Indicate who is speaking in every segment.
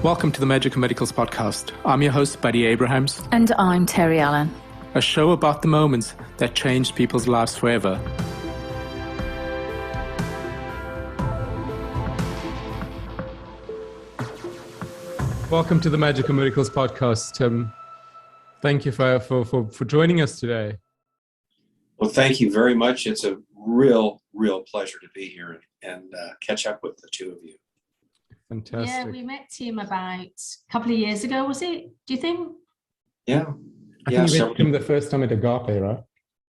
Speaker 1: Welcome to the Magical Medicals podcast. I'm your host, Buddy Abrahams.
Speaker 2: And I'm Terry Allen.
Speaker 1: A show about the moments that changed people's lives forever. Welcome to the Magical Medicals podcast. Thank you for joining us today.
Speaker 3: Well, thank you very much. It's a real pleasure to be here and catch up with the two of you.
Speaker 1: Fantastic.
Speaker 2: Yeah, we met Tim about a couple of years ago, was it? Do you think?
Speaker 3: Yeah.
Speaker 1: I think you met him the first time at Agape, right?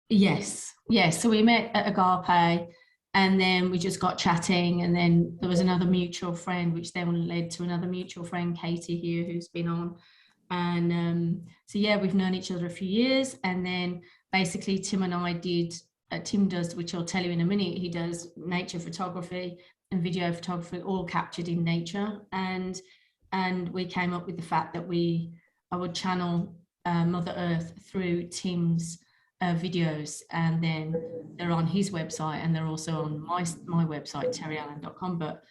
Speaker 2: Yes. So we met at Agape and then we just got chatting, and then there was another mutual friend, which then led to another mutual friend, Katie here, who's been on. And so, yeah, we've known each other a few years. And then basically Tim and I did, Tim does, which I'll tell you in a minute, he does nature photography and video photography, all captured in nature. And we came up with the fact that I would channel Mother Earth through Tim's videos, and then they're on his website and they're also on my website, terryallen.com, but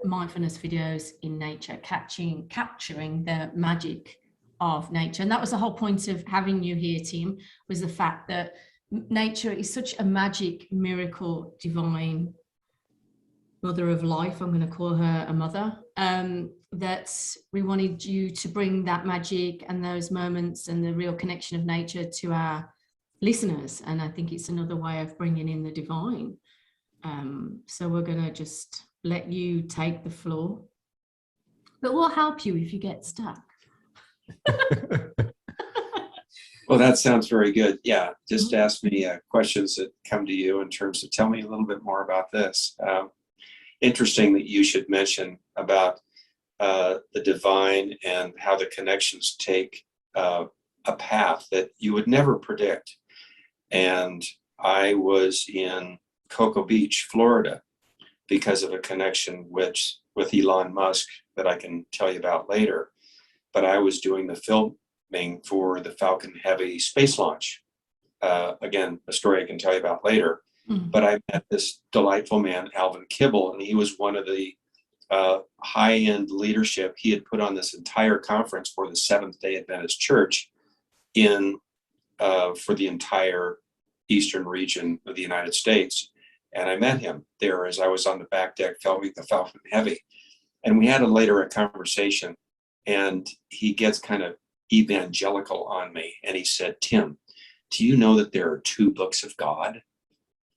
Speaker 2: mindfulness videos in nature, capturing the magic of nature. And that was the whole point of having you here, Tim, was the fact that nature is such a magic, miracle, divine mother of life. I'm going to call her a mother, that we wanted you to bring that magic and those moments and the real connection of nature to our listeners. And I think it's another way of bringing in the divine. So we're going to just let you take the floor, but we'll help you if you get stuck.
Speaker 3: Well, that sounds very good. Yeah, just ask me questions that come to you in terms of tell me a little bit more about this. Interesting that you should mention about the divine and how the connections take a path that you would never predict. And I was in Cocoa Beach, Florida, because of a connection with Elon Musk that I can tell you about later. But I was doing the filming for the Falcon Heavy space launch. Again, a story I can tell you about later. But I met this delightful man, Alvin Kibble, and he was one of the high-end leadership. He had put on this entire conference for the Seventh-day Adventist Church for the entire eastern region of the United States. And I met him there as I was on the back deck filming the Falcon Heavy. And we had a conversation, and he gets kind of evangelical on me. And he said, "Tim, do you know that there are two books of God?"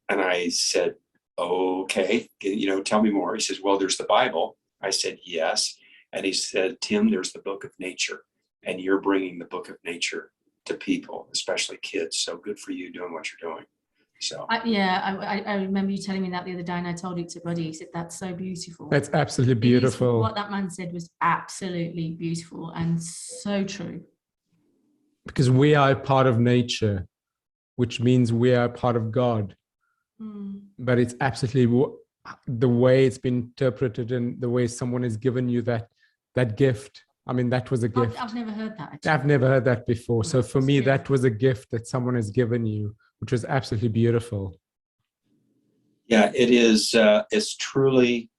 Speaker 3: And I said, "Okay, tell me more." He says, "Well, there's the Bible." I said, "Yes." And he said, "Tim, there's the book of nature, and you're bringing the book of nature to people, especially kids. So good for you doing what you're doing." So
Speaker 2: I remember you telling me that the other day, and I told it to Buddy. He said, "That's so beautiful."
Speaker 1: That's absolutely beautiful.
Speaker 2: What that man said was absolutely beautiful and so true.
Speaker 1: Because we are a part of nature, which means we are a part of God. But it's absolutely the way it's been interpreted and the way someone has given you that gift. I mean, that was a gift.
Speaker 2: I've never heard that. Actually.
Speaker 1: I've never heard that before. So for me, that was a gift that someone has given you, which was absolutely beautiful.
Speaker 3: Yeah, it is. It's truly,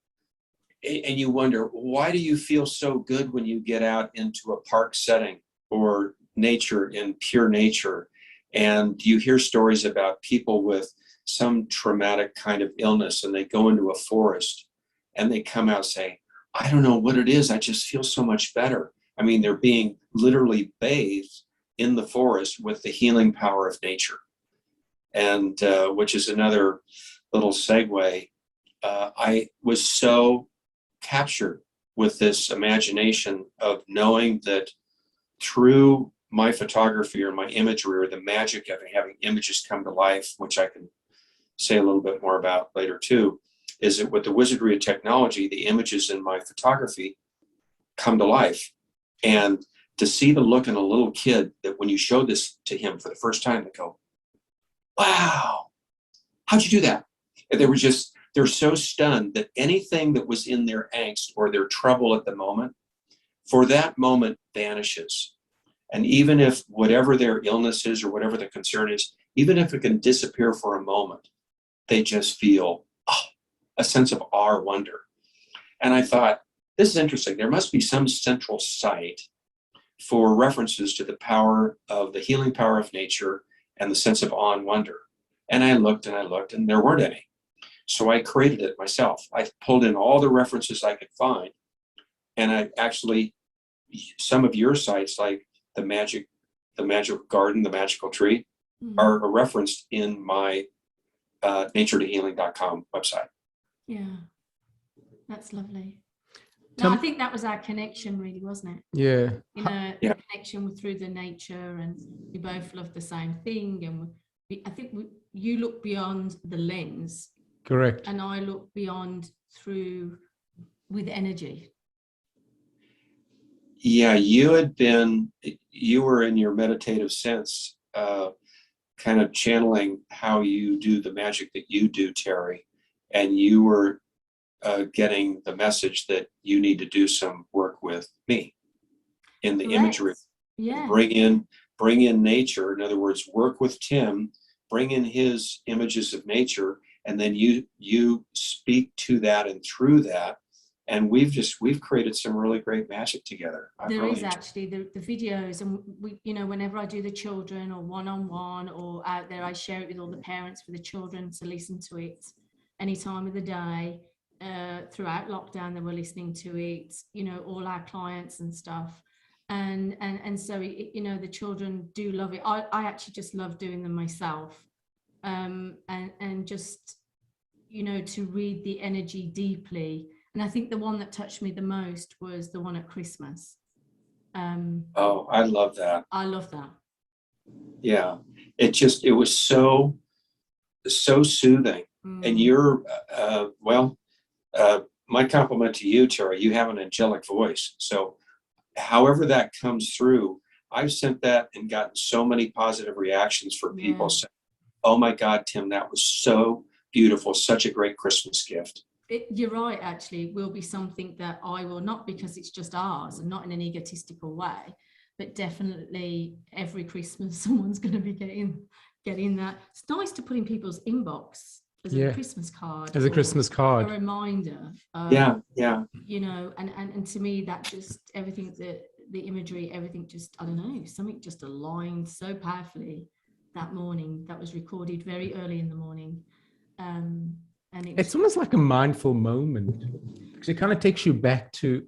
Speaker 3: and you wonder, why do you feel so good when you get out into a park setting or nature, in pure nature, and you hear stories about people with some traumatic kind of illness, and they go into a forest and they come out saying, "I don't know what it is, I just feel so much better." I mean, they're being literally bathed in the forest with the healing power of nature. And which is another little segue. I was so captured with this imagination of knowing that through my photography or my imagery, or the magic of having images come to life, which I can say a little bit more about later too, is that with the wizardry of technology, the images in my photography come to life. And to see the look in a little kid that when you show this to him for the first time, they go, "Wow, how'd you do that?" And they're so stunned that anything that was in their angst or their trouble at the moment, for that moment vanishes. And even if whatever their illness is or whatever the concern is, even if it can disappear for a moment, they just feel a sense of awe or wonder. And I thought, this is interesting. There must be some central site for references to the power of the healing power of nature and the sense of awe and wonder. And I looked and there weren't any. So I created it myself. I pulled in all the references I could find. And I actually, some of your sites, like the magic garden, the magical tree, are referenced in my naturetohealing.com website.
Speaker 2: Yeah, that's lovely. No, I think that was our connection, really, wasn't it?
Speaker 1: Yeah.
Speaker 2: You know, the connection through the nature, and we both love the same thing. And I think you look beyond the lens.
Speaker 1: Correct.
Speaker 2: And I look beyond with energy.
Speaker 3: Yeah, you were in your meditative sense, kind of channeling how you do the magic that you do, Terry, and you were getting the message that you need to do some work with me in the imagery.
Speaker 2: Yeah.
Speaker 3: Bring in nature. In other words, work with Tim, bring in his images of nature, and then you speak to that and through that. And we've created some really great magic together.
Speaker 2: There is actually the videos, and we, you know, whenever I do the children or one-on-one or out there, I share it with all the parents for the children to listen to it any time of the day. Throughout lockdown, they were listening to it, you know, all our clients and stuff. And so, you know, the children do love it. I actually just love doing them myself. And just, you know, to read the energy deeply. And I think the one that touched me the most was the one at Christmas.
Speaker 3: Oh, I love that.
Speaker 2: I love that.
Speaker 3: Yeah, it was so soothing. And you're, my compliment to you, Terry, you have an angelic voice. So however that comes through, I've sent that and gotten so many positive reactions for people saying, oh my God, Tim, that was so beautiful. Such a great Christmas gift.
Speaker 2: You're right, actually. It will be something that I will, not because it's just ours and not in an egotistical way, but definitely every Christmas someone's going to be getting that. It's nice to put in people's inbox as a Christmas card.
Speaker 1: As a Christmas card.
Speaker 2: A reminder.
Speaker 3: Yeah.
Speaker 2: You know, and to me, that just everything, the imagery, everything just, I don't know, something just aligned so powerfully that morning. That was recorded very early in the morning. And it's
Speaker 1: almost like a mindful moment, because it kind of takes you back to,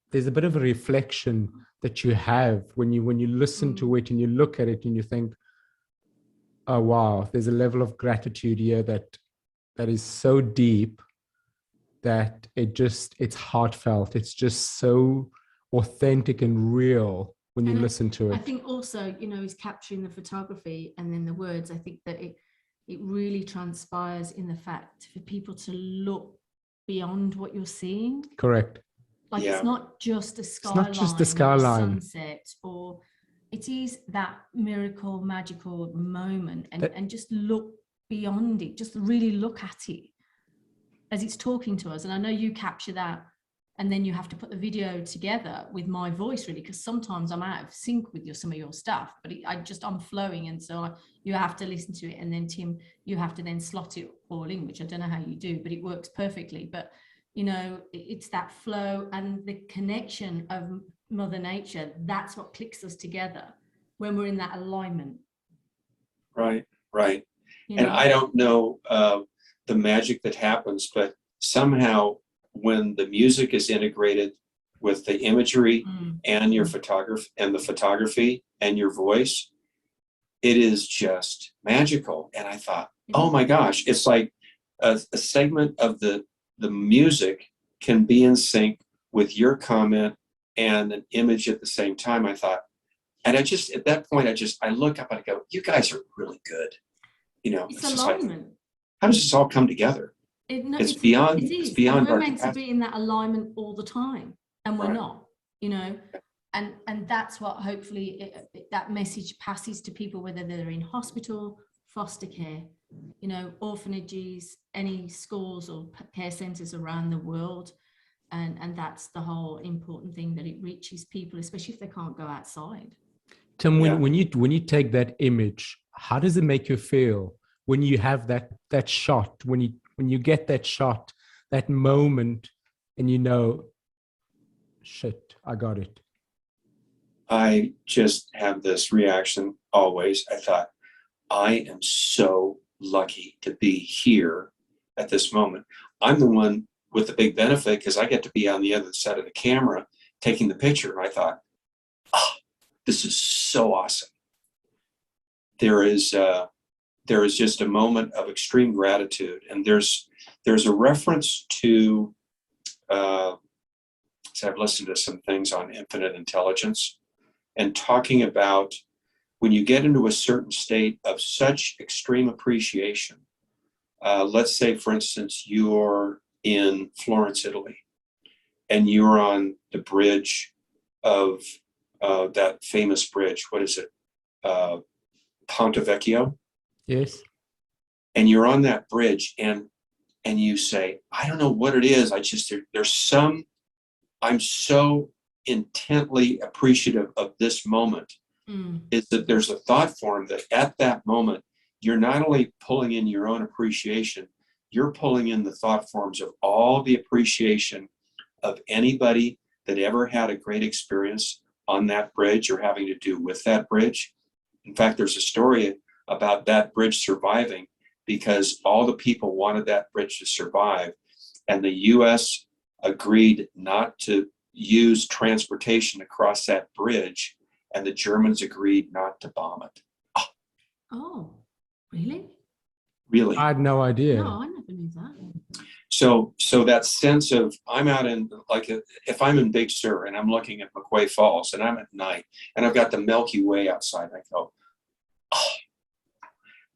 Speaker 1: there's a bit of a reflection that you have when you listen to it and you look at it and you think, oh wow, there's a level of gratitude here that is so deep that it's heartfelt. It's just so authentic and real when you listen to it.
Speaker 2: I think also, you know, is capturing the photography and then the words. I think that it really transpires in the fact for people to look beyond what you're seeing.
Speaker 1: Correct.
Speaker 2: Like it's not just a skyline.
Speaker 1: It's not just the skyline.
Speaker 2: Sunset, or it is that miracle, magical moment, and just look beyond it. Just really look at it as it's talking to us. And I know you capture that, and then you have to put the video together with my voice, really, because sometimes I'm out of sync with some of your stuff, but I'm flowing, and so you have to listen to it, and then Tim, you have to then slot it all in, which I don't know how you do, but it works perfectly. But you know, it's that flow and the connection of Mother Nature. That's what clicks us together when we're in that alignment.
Speaker 3: Right.
Speaker 2: You
Speaker 3: And
Speaker 2: know?
Speaker 3: I don't know the magic that happens, but somehow when the music is integrated with the imagery and your photography and the photography and your voice, it is just magical. And I thought, oh my gosh, it's like a segment of the music can be in sync with your comment and an image at the same time. I thought, and at that point, I look up and I go, you guys are really good. You know,
Speaker 2: it's alignment.
Speaker 3: Like, how does this all come together? It's beyond
Speaker 2: we're
Speaker 3: our
Speaker 2: meant
Speaker 3: capacity.
Speaker 2: to be in that alignment all the time, and we're not, you know, and that's what hopefully that message passes to people, whether they're in hospital, foster care, you know, orphanages, any schools or care centers around the world. And that's the whole important thing, that it reaches people, especially if they can't go outside.
Speaker 1: Tim, when you take that image, how does it make you feel when you have that shot, when you get that shot, that moment, and you know, shit, I got it.
Speaker 3: I just have this reaction always. I thought, I am so lucky to be here at this moment. I'm the one with the big benefit because I get to be on the other side of the camera taking the picture. And I thought, oh, this is so awesome. There is just a moment of extreme gratitude. And there's a reference to, so I've listened to some things on infinite intelligence and talking about when you get into a certain state of such extreme appreciation. Let's say, for instance, you're in Florence, Italy, and you're on the bridge of that famous bridge. What is it? Ponte Vecchio.
Speaker 1: Yes.
Speaker 3: And you're on that bridge and you say, I don't know what it is. I'm so intently appreciative of this moment. Is that there's a thought form that at that moment, you're not only pulling in your own appreciation, you're pulling in the thought forms of all the appreciation of anybody that ever had a great experience on that bridge or having to do with that bridge. In fact, there's a story about that bridge surviving because all the people wanted that bridge to survive, and the US agreed not to use transportation across that bridge, and the Germans agreed not to bomb it.
Speaker 2: Oh, really?
Speaker 3: Really?
Speaker 1: I had no idea.
Speaker 2: No, I never knew that.
Speaker 3: So that sense of, I'm out in, like, if I'm in Big Sur and I'm looking at McQuay Falls and I'm at night and I've got the Milky Way outside, I go, oh,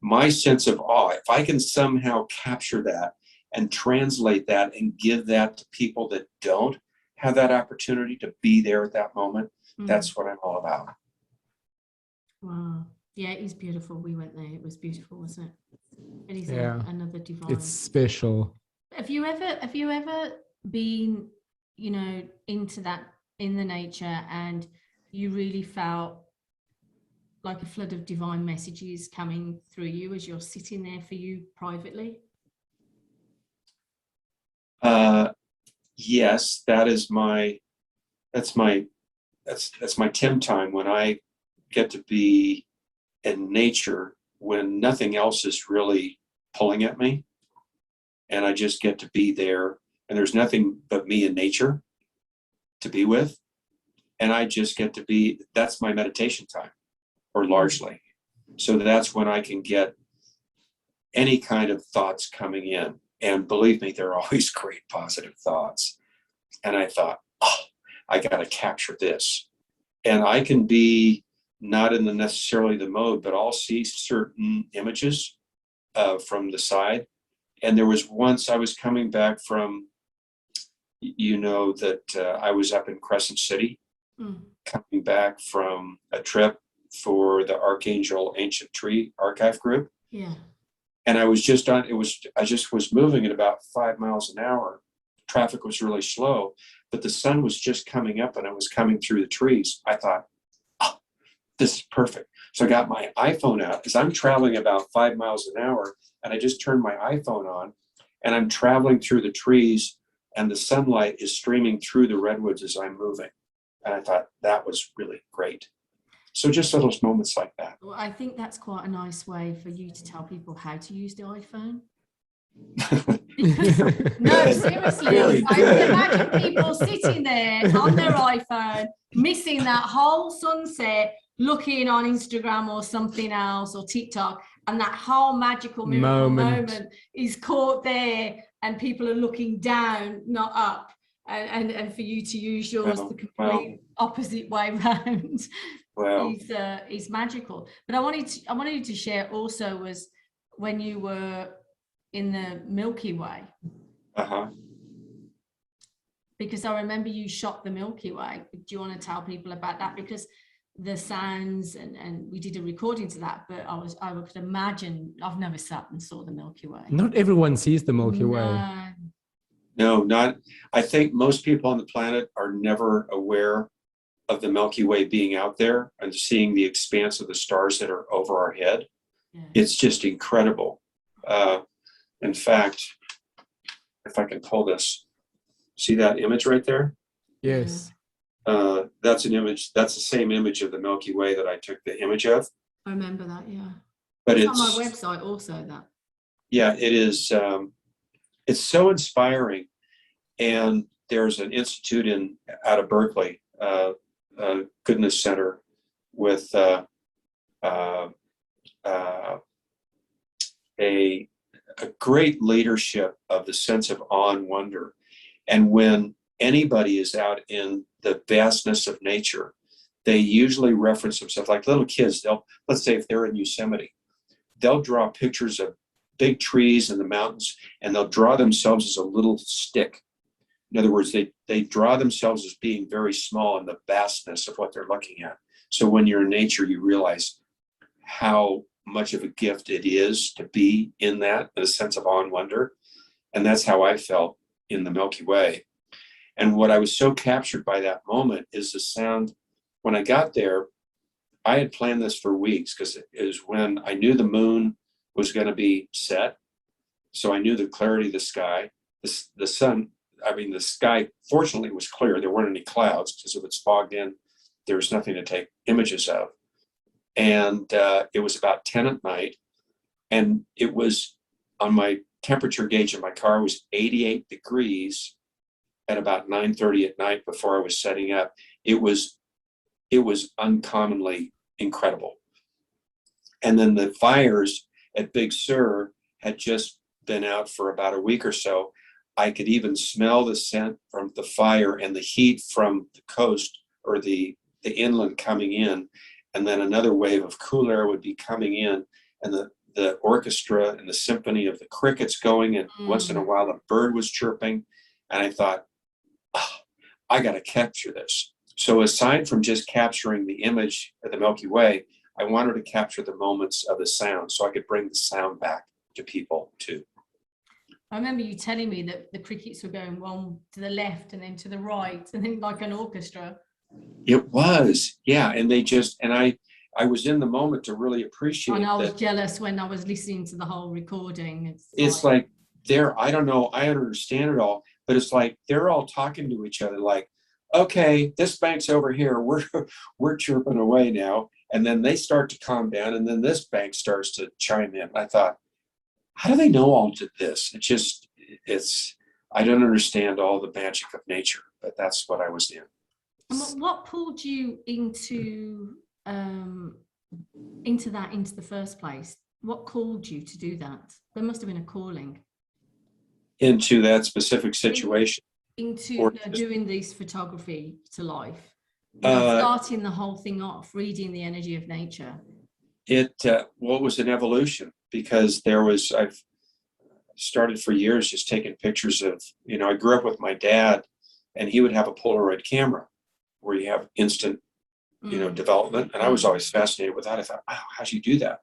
Speaker 3: my sense of awe, if I can somehow capture that and translate that and give that to people that don't have that opportunity to be there at that moment, that's what I'm all about.
Speaker 2: Wow. Yeah, it is beautiful. We went there. It was beautiful, wasn't it? It is another divine.
Speaker 1: It's special.
Speaker 2: Have you ever been, into that, in the nature, and you really felt like a flood of divine messages coming through you as you're sitting there for you privately?
Speaker 3: Yes, that's my Tim time, when I get to be in nature when nothing else is really pulling at me, and I just get to be there, and there's nothing but me and nature to be with, and I just get to be, that's my meditation time, or largely. So that's when I can get any kind of thoughts coming in, and believe me, they're always great positive thoughts. And I thought, oh, I got to capture this. And I can be not in necessarily the mode, but I'll see certain images from the side. And there was once I was coming back from, I was up in Crescent City, coming back from a trip for the Archangel Ancient Tree Archive Group.
Speaker 2: Yeah.
Speaker 3: And I was just I just was moving at about 5 miles an hour. Traffic was really slow, but the sun was just coming up and I was coming through the trees. I thought, oh, this is perfect. So I got my iPhone out because I'm traveling about 5 miles an hour, and I just turned my iPhone on and I'm traveling through the trees, and the sunlight is streaming through the redwoods as I'm moving. And I thought that was really great. So just little moments like that.
Speaker 2: Well, I think that's quite a nice way for you to tell people how to use the iPhone. No, seriously,
Speaker 3: Really
Speaker 2: I can imagine people sitting there on their iPhone, missing that whole sunset, looking on Instagram or something else, or TikTok, and that whole magical miracle moment is caught there, and people are looking down, not up. And for you to use yours the complete opposite way round is magical. But I wanted you to share also was when you were in the Milky Way. Because I remember you shot the Milky Way. Do you want to tell people about that? Because the sounds and we did a recording to that, but I could imagine, I've never sat and saw the Milky Way.
Speaker 1: Not everyone sees the Milky Way.
Speaker 3: No, not. I think most people on the planet are never aware of the Milky Way being out there and seeing the expanse of the stars that are over our head. Yeah. It's just incredible. In fact, if I can pull this, see that image right there?
Speaker 1: Yes.
Speaker 3: That's an image. That's the same image of the Milky Way that I took the image of.
Speaker 2: I remember that, yeah.
Speaker 3: But
Speaker 2: it's
Speaker 3: it's
Speaker 2: on my website also, that.
Speaker 3: Yeah, it is. It's so inspiring. And there's an institute out of Berkeley, Goodness Center, with a great leadership of the sense of awe and wonder. And when anybody is out in the vastness of nature, they usually reference themselves, like little kids. Let's say if they're in Yosemite, they'll draw pictures of big trees in the mountains, and they'll draw themselves as a little stick. In other words, they draw themselves as being very small in the vastness of what they're looking at. So when you're in nature, you realize how much of a gift it is to be in that, in a sense of awe and wonder. And that's how I felt in the Milky Way. And what I was so captured by that moment is the sound. When I got there, I had planned this for weeks, because it was when I knew the moon was going to be set. So I knew the clarity of the sky. The sun, the sky, fortunately, was clear. There weren't any clouds, because if it's fogged in, there was nothing to take images of. And it was about 10 at night. And it was, on my temperature gauge in my car, was 88 degrees at about 9:30 at night before I was setting up. It was uncommonly incredible. And then the fires at Big Sur had just been out for about a week or so. I could even smell the scent from the fire and the heat from the coast, or the inland, coming in. And then another wave of cool air would be coming in, and the orchestra and the symphony of the crickets going, and once in a while a bird was chirping. And I thought, oh, I got to capture this. So aside from just capturing the image of the Milky Way, I wanted to capture the moments of the sound, so I could bring the sound back to people too.
Speaker 2: I remember you telling me that the crickets were going one to the left and then to the right, and then like an orchestra.
Speaker 3: It was, yeah. And I was in the moment to really appreciate.
Speaker 2: And I was jealous when I was listening to the whole recording.
Speaker 3: It's like I don't know, I don't understand it all, but it's like they're all talking to each other, like, okay, this bank's over here, we're chirping away now. And then they start to calm down, and then this bank starts to chime in. I thought, how do they know all of this? I don't understand all the magic of nature, but that's what I was in.
Speaker 2: And what pulled you into the first place? What called you to do that? There must have been a calling.
Speaker 3: Into that specific situation?
Speaker 2: Into doing this photography to life. Starting the whole thing off, reading the energy of nature.
Speaker 3: It was an evolution, because I've started for years just taking pictures of, I grew up with my dad, and he would have a Polaroid camera where you have instant, development. And I was always fascinated with that. I thought, wow, how'd you do that?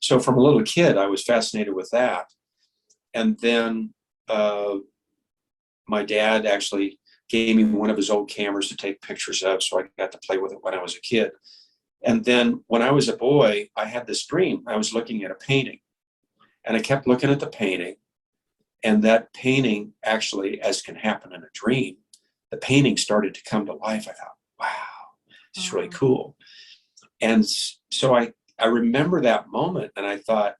Speaker 3: So from a little kid, I was fascinated with that. And then my dad actually gave me one of his old cameras to take pictures of, so I got to play with it when I was a kid. And then when I was a boy, I had this dream. I was looking at a painting, and I kept looking at the painting, and that painting, actually, as can happen in a dream, the painting started to come to life. I thought, wow, this is really cool. And so I remember that moment, and I thought,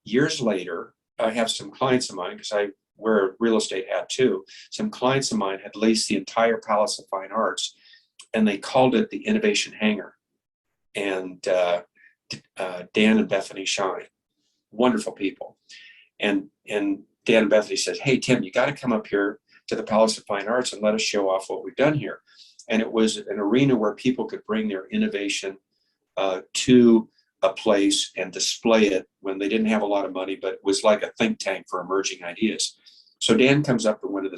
Speaker 3: years later, I have some clients of mine, because I wear a real estate hat too. Some clients of mine had leased the entire Palace of Fine Arts, and they called it the Innovation Hangar. And Dan and Bethany Shine, wonderful people. And Dan and Bethany said, hey, Tim, you got to come up here to the Palace of Fine Arts and let us show off what we've done here. And it was an arena where people could bring their innovation to a place and display it when they didn't have a lot of money, but it was like a think tank for emerging ideas. So Dan comes up and went to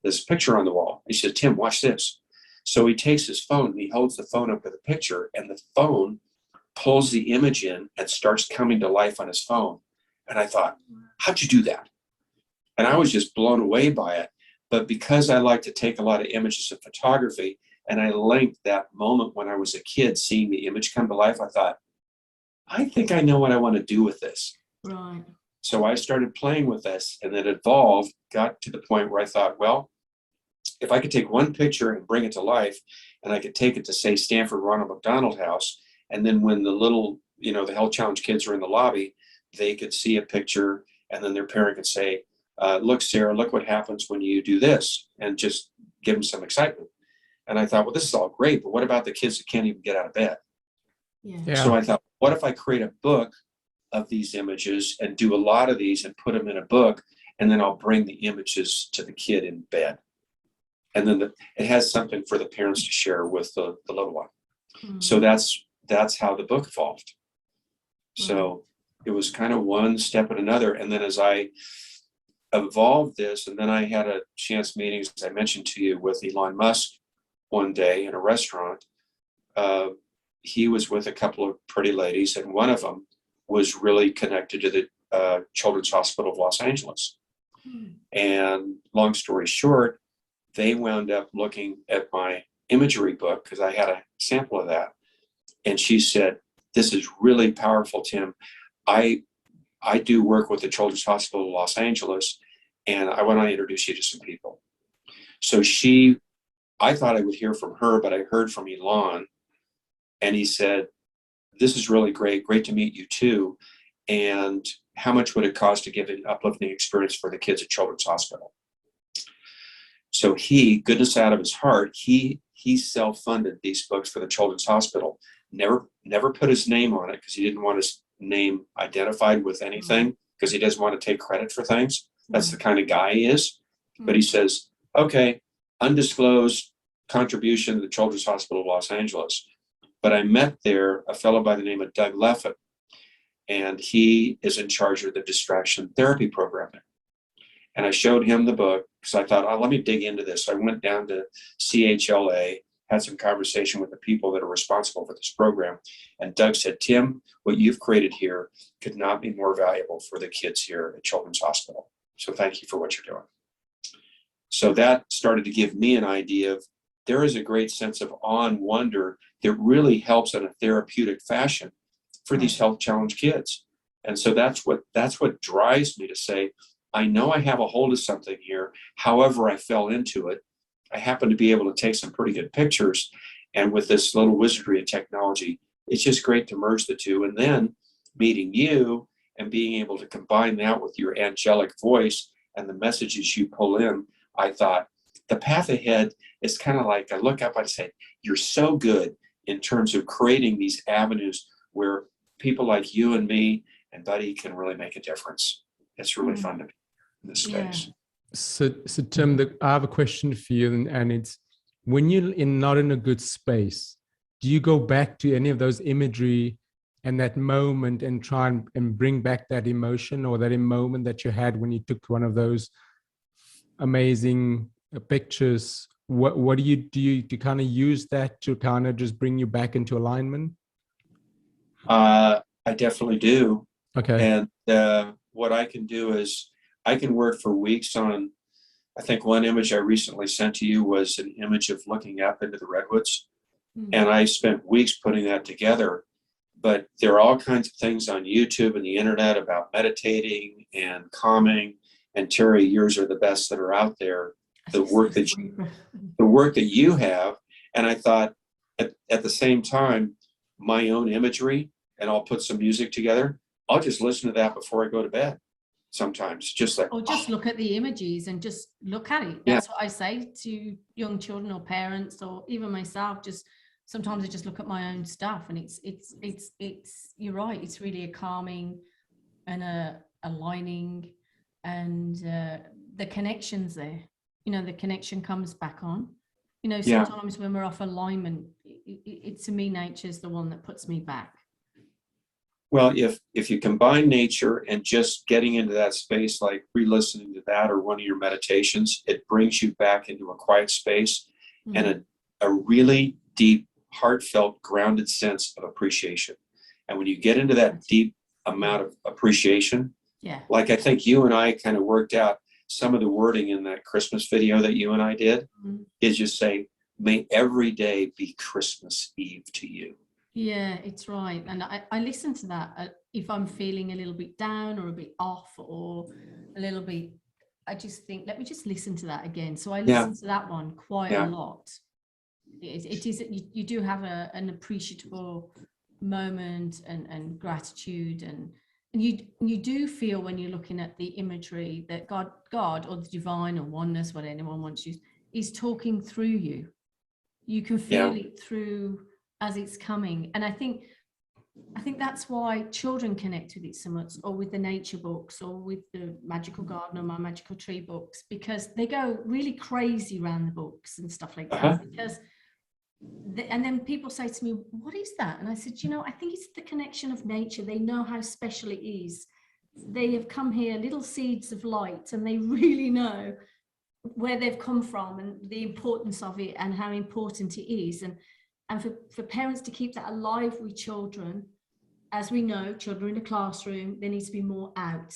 Speaker 3: this picture on the wall. He said, Tim, watch this. So he takes his phone and he holds the phone up to the picture, and the phone pulls the image in and starts coming to life on his phone. And I thought, how'd you do that? And I was just blown away by it. But because I like to take a lot of images of photography, and I linked that moment when I was a kid seeing the image come to life, I thought, I think I know what I want to do with this.
Speaker 2: Right.
Speaker 3: So I started playing with this, and it evolved, got to the point where I thought, well, if I could take one picture and bring it to life, and I could take it to, say, Stanford Ronald McDonald House, and then when the little, the Health Challenge kids are in the lobby, they could see a picture, and then their parent could say, look, Sarah, look what happens when you do this, and just give them some excitement. And I thought, well, this is all great, but what about the kids that can't even get out of bed?
Speaker 2: Yeah.
Speaker 3: So I thought, what if I create a book of these images and do a lot of these and put them in a book, and then I'll bring the images to the kid in bed. And then it has something for the parents to share with the little one. So that's how the book evolved. So it was kind of one step at another. And then as I evolved this, and then I had a chance meeting, as I mentioned to you, with Elon Musk one day in a restaurant. He was with a couple of pretty ladies, and one of them was really connected to the Children's Hospital of Los Angeles. And long story short, they wound up looking at my imagery book, because I had a sample of that. And she said, this is really powerful, Tim. I do work with the Children's Hospital of Los Angeles, and I want to introduce you to some people. So I thought I would hear from her, but I heard from Elon, and he said, this is really great to meet you too. And how much would it cost to give an uplifting experience for the kids at Children's Hospital? So he, goodness out of his heart, he self-funded these books for the Children's Hospital. Never put his name on it, because he didn't want his name identified with anything, because he doesn't want to take credit for things. That's the kind of guy he is. But he says, okay, undisclosed contribution to the Children's Hospital of Los Angeles. But I met there a fellow by the name of Doug Leffett, and he is in charge of the distraction therapy program. And I showed him the book, because I thought, oh, let me dig into this. So I went down to CHLA, had some conversation with the people that are responsible for this program. And Doug said, Tim, what you've created here could not be more valuable for the kids here at Children's Hospital. So thank you for what you're doing. So that started to give me an idea of, there is a great sense of awe and wonder that really helps in a therapeutic fashion for these health challenge kids. And so that's what drives me to say, I know I have a hold of something here. However I fell into it, I happen to be able to take some pretty good pictures. And with this little wizardry of technology, it's just great to merge the two. And then meeting you and being able to combine that with your angelic voice and the messages you pull in, I thought the path ahead is kind of like, I look up and I say, you're so good in terms of creating these avenues where people like you and me and Buddy can really make a difference. It's really fun to be in this space.
Speaker 1: So Tim, I have a question for you, and it's, when you're not in a good space, do you go back to any of those imagery and that moment and try and bring back that emotion or that moment that you had when you took one of those amazing pictures? What do you kind of use that to kind of just bring you back into alignment?
Speaker 3: I definitely do.
Speaker 1: Okay.
Speaker 3: And what I can do is I can work for weeks on, I think one image I recently sent to you was an image of looking up into the redwoods. And I spent weeks putting that together. But there are all kinds of things on YouTube and the internet about meditating and calming. And Terry, yours are the best that are out there. The work that you have. And I thought at the same time, my own imagery, and I'll put some music together. I'll just listen to that before I go to bed. Sometimes just like,
Speaker 2: or just look at the images and just look at it. That's what I say to young children or parents, or even myself. Just sometimes I just look at my own stuff, and it's you're right, it's really a calming and a aligning, and the connections there, the connection comes back on. Sometimes when we're off alignment, it to me, nature's the one that puts me back.
Speaker 3: Well, if you combine nature and just getting into that space, like re-listening to that or one of your meditations, it brings you back into a quiet space and a really deep, heartfelt, grounded sense of appreciation. And when you get into that deep amount of appreciation, like I think you and I kind of worked out some of the wording in that Christmas video that you and I did, is just say, may every day be Christmas Eve to you.
Speaker 2: Yeah, it's right. And I listen to that if I'm feeling a little bit down or a bit off or a little bit I just think, let me just listen to that again. So I
Speaker 3: Yeah.
Speaker 2: listened to that one quite
Speaker 3: Yeah.
Speaker 2: a lot. It is, you do have an appreciable moment and gratitude, and you do feel when you're looking at the imagery that God or the divine or oneness, what anyone wants to use, is talking through you. You can feel it through as it's coming. And I think that's why children connect with it so much, or with the nature books, or with the magical garden or my magical tree books, because they go really crazy around the books and stuff like that. Because and then people say to me, what is that? And I said, I think it's the connection of nature. They know how special it is. They have come here, little seeds of light, and they really know where they've come from and the importance of it and how important it is. And for parents to keep that alive with children, as we know, children in the classroom, they need to be more out,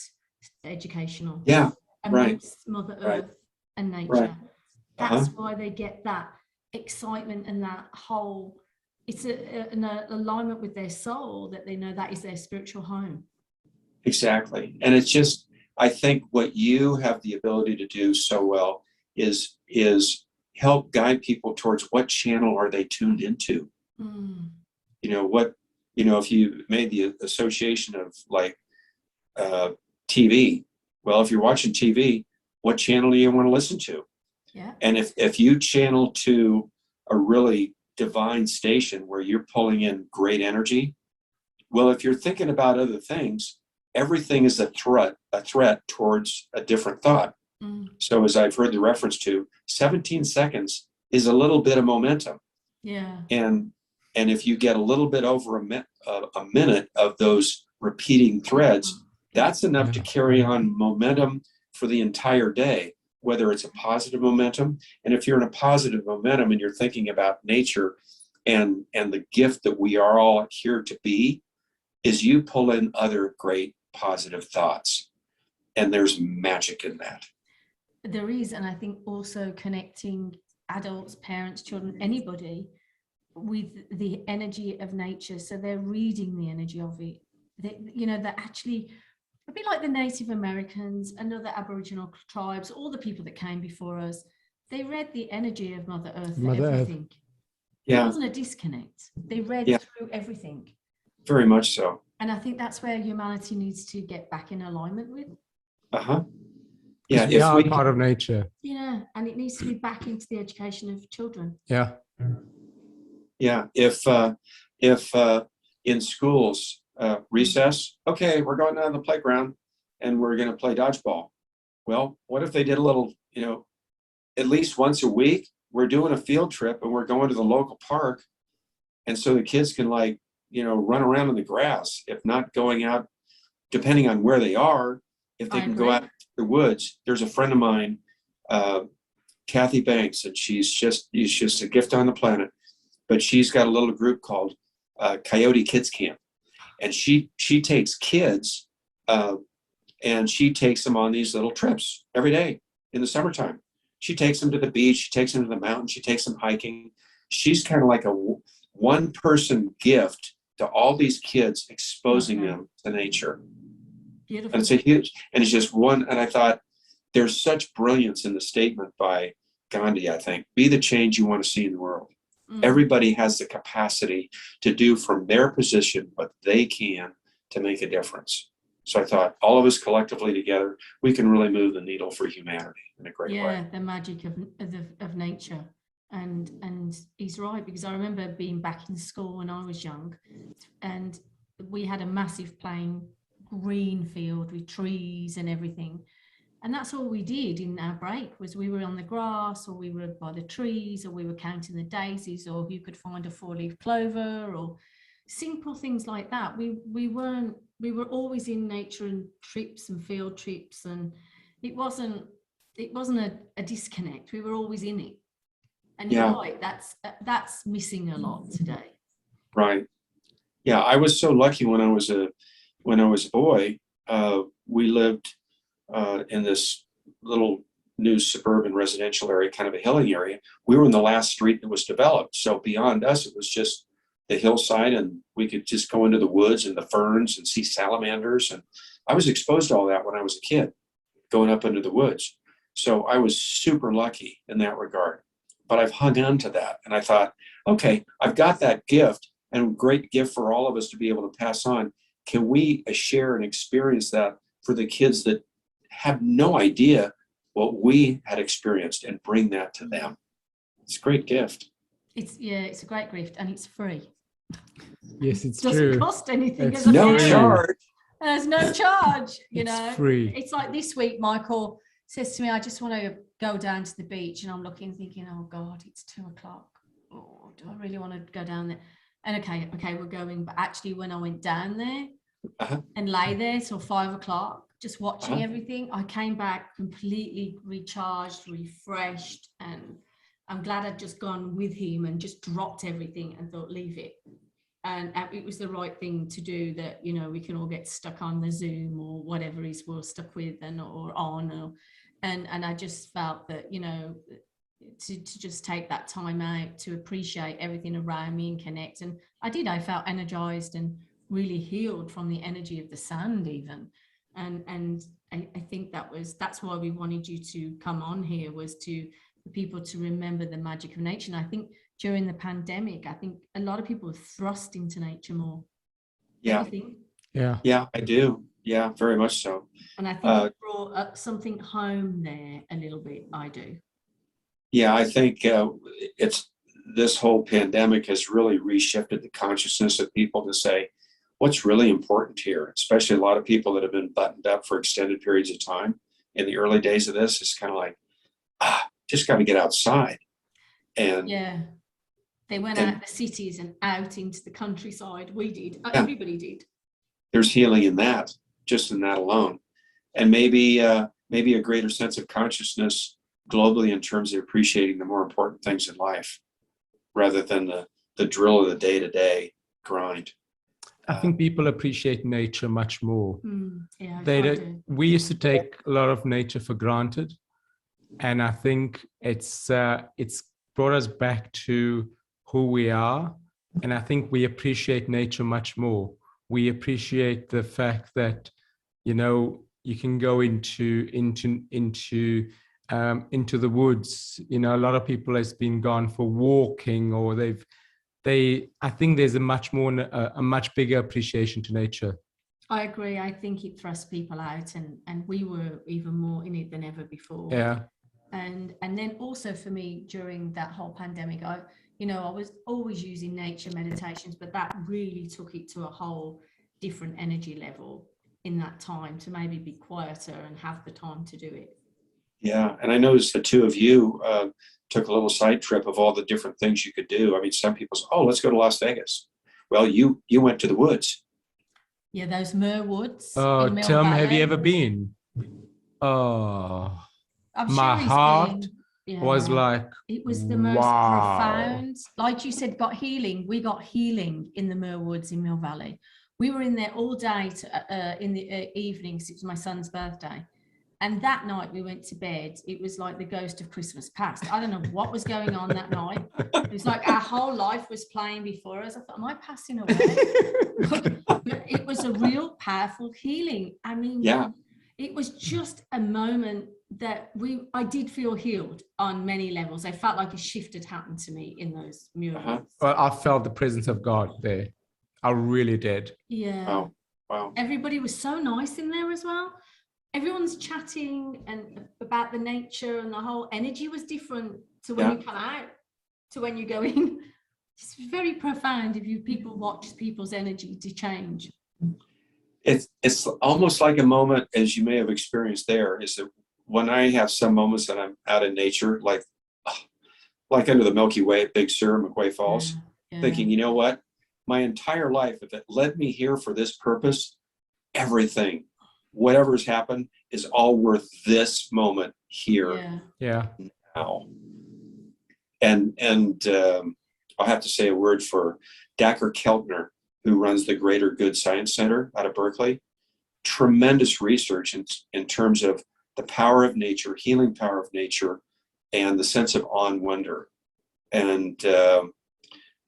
Speaker 2: educational.
Speaker 3: Yeah,
Speaker 2: amongst Mother Earth and nature.
Speaker 3: Right.
Speaker 2: That's why they get that excitement and that whole, it's an alignment with their soul, that they know that is their spiritual home.
Speaker 3: Exactly. And it's just, I think what you have the ability to do so well is help guide people towards what channel are they tuned into. If you made the association of like TV, well, if you're watching TV, what channel do you want to listen to?
Speaker 2: Yeah.
Speaker 3: And if you channel to a really divine station where you're pulling in great energy, well, if you're thinking about other things, everything is a threat towards a different thought. So as I've heard the reference to, 17 seconds is a little bit of momentum.
Speaker 2: Yeah.
Speaker 3: And if you get a little bit over a minute of those repeating threads, that's enough to carry on momentum for the entire day, whether it's a positive momentum. And if you're in a positive momentum and you're thinking about nature and the gift that we are all here to be, is you pull in other great positive thoughts. And there's magic in that.
Speaker 2: There is, and I think also connecting adults, parents, children, anybody with the energy of nature. So they're reading the energy of it. That actually, a bit like the Native Americans and other Aboriginal tribes, all the people that came before us, they read the energy of Mother Earth for everything.
Speaker 3: Yeah.
Speaker 2: It wasn't a disconnect. They read through everything.
Speaker 3: Very much so.
Speaker 2: And I think that's where humanity needs to get back in alignment with.
Speaker 1: Yeah, we are part of nature.
Speaker 2: Yeah, and it needs to be back into the education of children.
Speaker 1: Yeah.
Speaker 3: Yeah, if in schools, recess, okay, we're going down to the playground and we're going to play dodgeball. Well, what if they did a little, at least once a week, we're doing a field trip and we're going to the local park. And so the kids can run around in the grass, if not going out, depending on where they are, if they can go out to the woods. There's a friend of mine, Kathy Banks, and she's just a gift on the planet. But she's got a little group called Coyote Kids Camp. And she takes kids and she takes them on these little trips every day in the summertime. She takes them to the beach, she takes them to the mountain, she takes them hiking. She's kind of like a one-person gift to all these kids, exposing them to nature.
Speaker 2: Beautiful.
Speaker 3: And it's a huge, and it's just one, and I thought there's such brilliance in the statement by Gandhi, I think. Be the change you want to see in the world. Everybody has the capacity to do from their position what they can to make a difference. So I thought all of us collectively together, we can really move the needle for humanity in a great way.
Speaker 2: Yeah, the magic of nature. And he's right, because I remember being back in school when I was young, and we had a massive plain green field with trees and everything. And that's all we did in our break, was we were on the grass, or we were by the trees, or we were counting the daisies, or who could find a 4-leaf clover, or simple things like that. We were always in nature, and trips and field trips, and it wasn't a disconnect. We were always in it. And you're right, that's missing a lot today.
Speaker 3: Right. Yeah, I was so lucky when I was a boy. We lived in this little new suburban residential area, kind of a hilling area. We were in the last street that was developed. So beyond us, it was just the hillside, and we could just go into the woods and the ferns and see salamanders. And I was exposed to all that when I was a kid, going up into the woods. So I was super lucky in that regard. But I've hung on to that. And I thought, okay, I've got that gift, and a great gift for all of us to be able to pass on. Can we share and experience that for the kids that have no idea what we had experienced, and bring that to them? It's a great gift.
Speaker 2: It's a great gift, and it's free.
Speaker 1: Yes, it's
Speaker 2: Doesn't
Speaker 1: true.
Speaker 2: cost anything.
Speaker 1: It's
Speaker 2: As a
Speaker 3: No
Speaker 2: parent.
Speaker 3: charge.
Speaker 2: There's no charge.
Speaker 1: It's
Speaker 2: know,
Speaker 1: free.
Speaker 2: It's like this week, Michael says to me, I just want to go down to the beach, and I'm looking, thinking, oh God, it's 2:00. Oh, do I really want to go down there? And okay, we're going. But actually, when I went down there and lay there till 5:00, just watching everything, I came back completely recharged, refreshed, and I'm glad I'd just gone with him and just dropped everything and thought, leave it. And it was the right thing to do. That, you know, we can all get stuck on the Zoom or whatever is we're stuck with, and I just felt that, you know, to just take that time out to appreciate everything around me and connect. And I felt energized and really healed from the energy of the sand even. And I think that's why we wanted you to come on here, was for people to remember the magic of nature. And I think during the pandemic, I think a lot of people were thrust into nature more.
Speaker 3: Yeah. Yeah, I do. Yeah, very much so.
Speaker 2: And I think it brought up something home there a little bit. I do.
Speaker 3: Yeah, I think it's this whole pandemic has really reshifted the consciousness of people to say, what's really important here, especially a lot of people that have been buttoned up for extended periods of time in the early days of this. It's kind of like, just got to get outside. And
Speaker 2: yeah, they went out of the cities and out into the countryside. We did. Everybody did.
Speaker 3: There's healing in that, just in that alone. And maybe a greater sense of consciousness globally in terms of appreciating the more important things in life, rather than the drill of the day-to-day grind.
Speaker 1: I think people appreciate nature much more.
Speaker 2: Yeah,
Speaker 1: we used to take a lot of nature for granted, and I think it's brought us back to who we are. And I think we appreciate nature much more. We appreciate the fact that, you know, you can go into the woods. You know, a lot of people has been gone for walking, or I think there's a much bigger appreciation to nature.
Speaker 2: I agree. I think it thrusts people out, and we were even more in it than ever before.
Speaker 1: Yeah.
Speaker 2: And then also for me during that whole pandemic, I was always using nature meditations, but that really took it to a whole different energy level in that time, to maybe be quieter and have the time to do it.
Speaker 3: Yeah, and I noticed the two of you took a little side trip of all the different things you could do. I mean, some people say, oh, let's go to Las Vegas. Well, you went to the woods.
Speaker 2: Yeah, those Muir Woods.
Speaker 1: Oh, Tim, have you ever been? Oh, my heart was like,
Speaker 2: it was the most profound, like you said, got healing. We got healing in the Muir Woods in Mill Valley. We were in there all day in the evenings. It was my son's birthday. And that night we went to bed. It was like the ghost of Christmas past. I don't know what was going on that night. It was like our whole life was playing before us. I thought, am I passing away? But it was a real powerful healing. I mean, it was just a moment that I did feel healed on many levels. I felt like a shift had happened to me in those murals.
Speaker 1: Well, I felt the presence of God there. I really did.
Speaker 2: Yeah.
Speaker 3: Wow.
Speaker 2: Everybody was so nice in there as well. Everyone's chatting and about the nature, and the whole energy was different to when you come out to when you go in. It's very profound if people watch people's energy to change.
Speaker 3: It's almost like a moment, as you may have experienced there, is that when I have some moments that I'm out in nature, like under the Milky Way at Big Sur, McQuay Falls, thinking, you know what? My entire life, if it led me here for this purpose, everything, whatever's happened, is all worth this moment here now. And I'll have to say a word for Dacher Keltner, who runs the Greater Good Science Center out of Berkeley. Tremendous research in terms of the power of nature, healing power of nature, and the sense of awe and wonder. And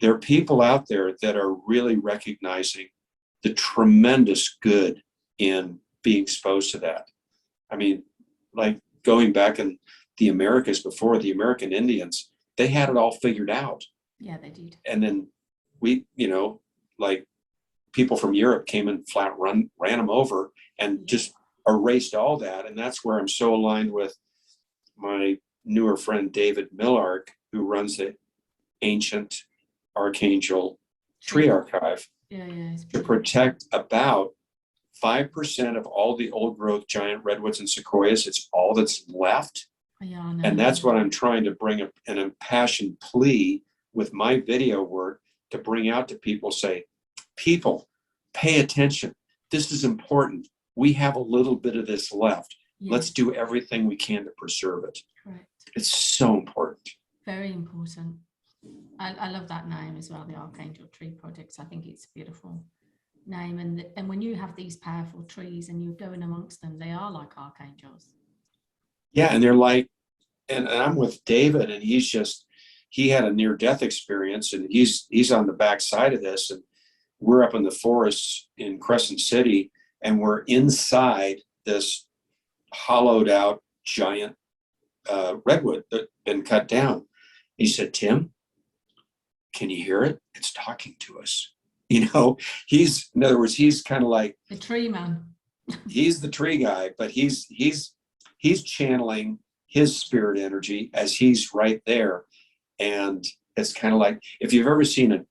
Speaker 3: there are people out there that are really recognizing the tremendous good in being exposed to that. I mean, like going back in the Americas before, the American Indians, they had it all figured out.
Speaker 2: Yeah, they did.
Speaker 3: And then we, like people from Europe came and ran them over and just erased all that. And that's where I'm so aligned with my newer friend, David Millark, who runs the ancient Archangel tree archive to protect about 5% of all the old growth giant redwoods and sequoias. It's all that's left. And that's what I'm trying to bring an impassioned plea with my video work to bring out to people. Say, people, pay attention. This is important. We have a little bit of this left. Let's do everything we can to preserve it.
Speaker 2: Correct.
Speaker 3: It's so important.
Speaker 2: Very important. I love that name as well, the Archangel Tree Project. I think it's a beautiful name. And when you have these powerful trees and you're going amongst them, they are like archangels.
Speaker 3: Yeah, and they're like, and I'm with David, and he had a near-death experience, and he's on the backside of this, and we're up in the forests in Crescent City, and we're inside this hollowed out giant redwood that been cut down. He said, Tim, can you hear it? It's talking to us. In other words, he's kind of like
Speaker 2: the tree man.
Speaker 3: He's the tree guy, but he's channeling his spirit energy as he's right there. And it's kind of like, if you've ever seen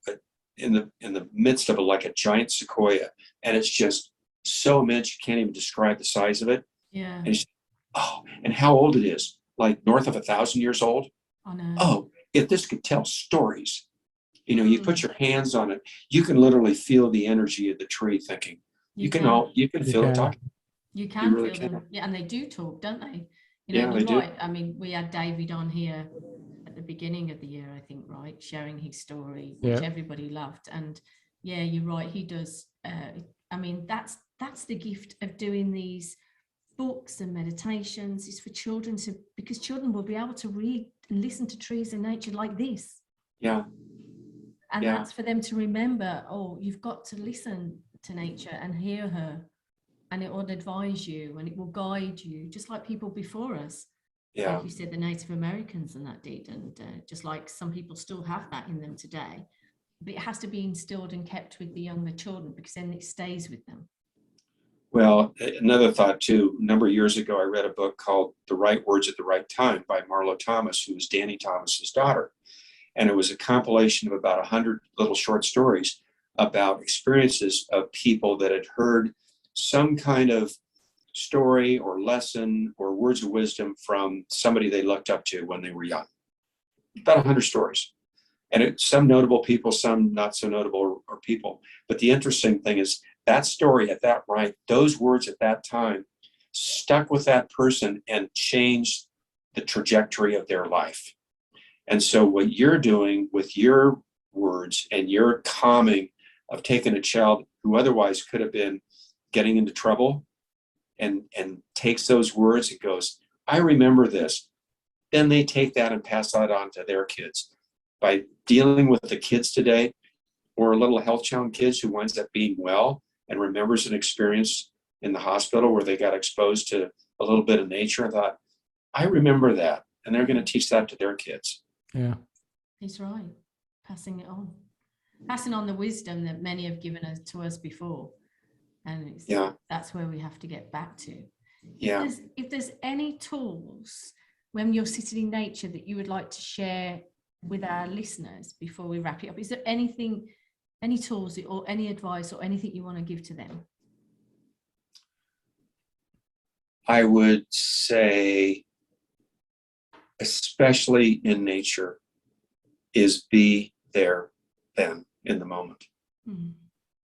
Speaker 3: in the midst of a giant sequoia, and it's just so immense you can't even describe the size of it.
Speaker 2: Yeah.
Speaker 3: And how old it is, like north of 1,000 years old.
Speaker 2: Oh no.
Speaker 3: Oh, if this could tell stories, you put your hands on it, you can literally feel the energy of the tree thinking. You can feel it talking.
Speaker 2: You can really feel them. Yeah, and they do talk, don't they?
Speaker 3: They do.
Speaker 2: Right. I mean, we had David on here at the beginning of the year, I think, right, sharing his story, which everybody loved. And yeah, you're right, he does. I mean, that's the gift of doing these books and meditations, is for children because children will be able to read and listen to trees and nature like this.
Speaker 3: Yeah.
Speaker 2: And that's for them to remember, you've got to listen to nature and hear her, and it will advise you and it will guide you, just like people before us.
Speaker 3: Yeah.
Speaker 2: Like you said, the Native Americans and that did, and just like some people still have that in them today. But it has to be instilled and kept with the younger children, because then it stays with them.
Speaker 3: Well, another thought too, a number of years ago, I read a book called The Right Words at the Right Time by Marlo Thomas, who was Danny Thomas's daughter. And it was a compilation of about 100 little short stories about experiences of people that had heard some kind of story or lesson or words of wisdom from somebody they looked up to when they were young. About 100 stories. And some notable people, some not so notable or people. But the interesting thing is that story at that right, those words at that time stuck with that person and changed the trajectory of their life. And so what you're doing with your words and your calming of taking a child who otherwise could have been getting into trouble and takes those words and goes, I remember this. Then they take that and pass that on to their kids. By dealing with the kids today, or a little health challenge kids who winds up being well and remembers an experience in the hospital where they got exposed to a little bit of nature and thought, I remember that. And they're going to teach that to their kids.
Speaker 1: Yeah.
Speaker 2: He's right. Passing it on. Passing on the wisdom that many have given us to us before. And that's where we have to get back to.
Speaker 3: Yeah.
Speaker 2: If there's any tools when you're sitting in nature that you would like to share with our listeners before we wrap it up, is there anything, any tools or any advice or anything you want to give to them?
Speaker 3: I would say, especially in nature, is be there then in the moment. Mm-hmm.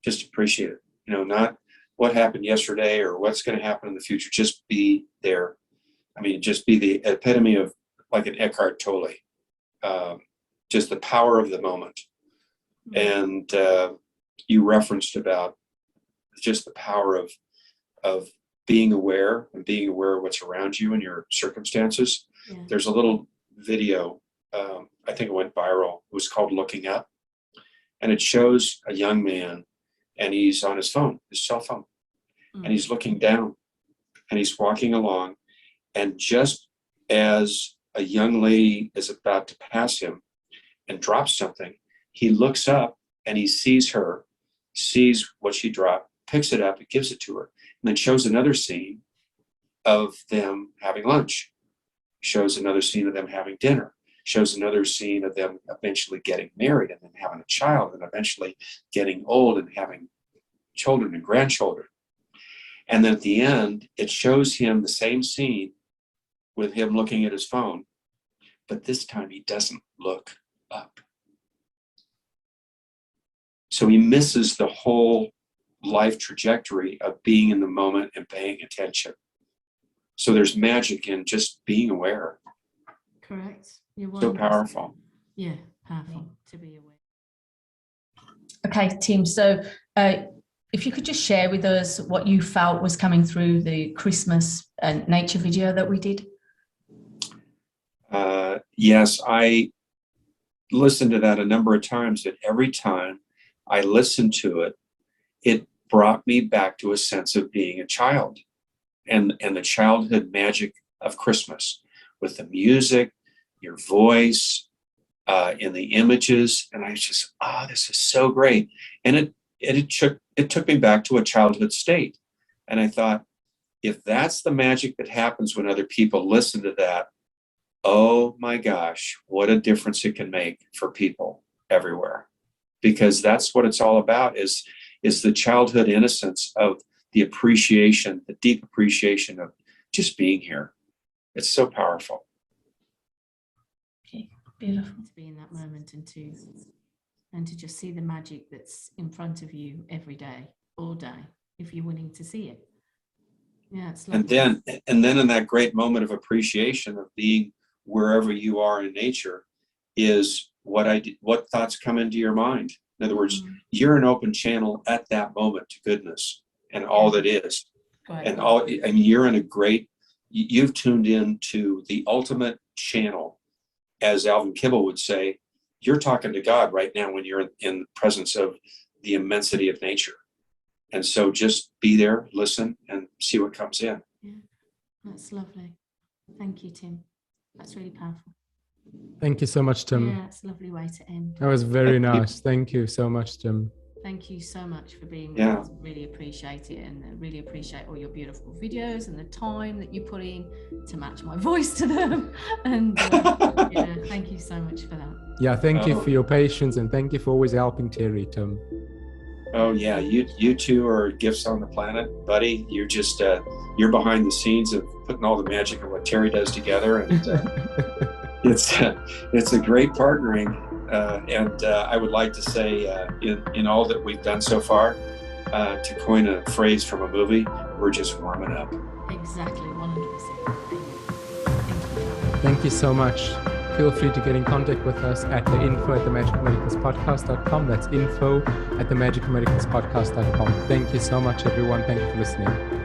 Speaker 3: Just appreciate it. Not what happened yesterday or what's going to happen in the future. Just be there. I mean, just be the epitome of like an Eckhart Tolle. Just the power of the moment. Mm-hmm. And you referenced about just the power of being aware and being aware of what's around you and your circumstances. Yeah. There's a little video, I think it went viral. It was called Looking Up. And it shows a young man, and he's on his phone, his cell phone. Mm-hmm. And he's looking down, and he's walking along, And just as a young lady is about to pass him and drops something, he looks up and he sees her, sees what she dropped, picks it up, and gives it to her. And then shows another scene of them having lunch, shows another scene of them having dinner, shows another scene of them eventually getting married and then having a child and eventually getting old and having children and grandchildren. And then at the end, it shows him the same scene with him looking at his phone, but this time he doesn't look up. So he misses the whole life trajectory of being in the moment and paying attention. So there's magic in just being aware.
Speaker 2: Correct. You're
Speaker 3: So powerful.
Speaker 2: Yeah, powerful to be aware. Okay, Tim. So if you could just share with us what you felt was coming through the Christmas nature video that we did.
Speaker 3: Yes, I listened to that a number of times, and every time I listened to it, it brought me back to a sense of being a child and the childhood magic of Christmas with the music, your voice, in the images. And I just, this is so great. And it took me back to a childhood state. And I thought, if that's the magic that happens when other people listen to that, oh my gosh, what a difference it can make for people everywhere. Because that's what it's all about, is the childhood innocence of the appreciation, the deep appreciation of just being here. It's so powerful.
Speaker 2: Okay, beautiful to be in that moment and to just see the magic that's in front of you every day, all day, if you're willing to see it. Yeah, it's lovely. And then
Speaker 3: in that great moment of appreciation of being wherever you are in nature is what thoughts come into your mind. In other words, you're an open channel at that moment to goodness and all that is.
Speaker 2: Right.
Speaker 3: And you're in you've tuned into the ultimate channel. As Alvin Kibble would say, you're talking to God right now when you're in the presence of the immensity of nature. And so just be there, listen, and see what comes in.
Speaker 2: Yeah, that's lovely. Thank you, Tim. That's really powerful.
Speaker 1: Thank you so much, Tim.
Speaker 2: Yeah, it's a lovely way to end.
Speaker 1: That was very nice. Thank you so much, Tim.
Speaker 2: Thank you so much for being with us. Really appreciate it, and really appreciate all your beautiful videos and the time that you put in to match my voice to them. And yeah, thank you so much for that.
Speaker 1: Yeah, thank you for your patience, and thank you for always helping Terry, Tim.
Speaker 3: Oh yeah, you two are gifts on the planet, buddy. You're just you're behind the scenes of putting all the magic of what Terry does together, and it's a great partnering. And I would like to say, in all that we've done so far, to coin a phrase from a movie, we're just warming up.
Speaker 2: Exactly, 100%.
Speaker 1: Thank you so much. Feel free to get in contact with us at the info@themagicmedicaspodcast.com. That's info@themagicmedicaspodcast.com. Thank you so much, everyone. Thank you for listening.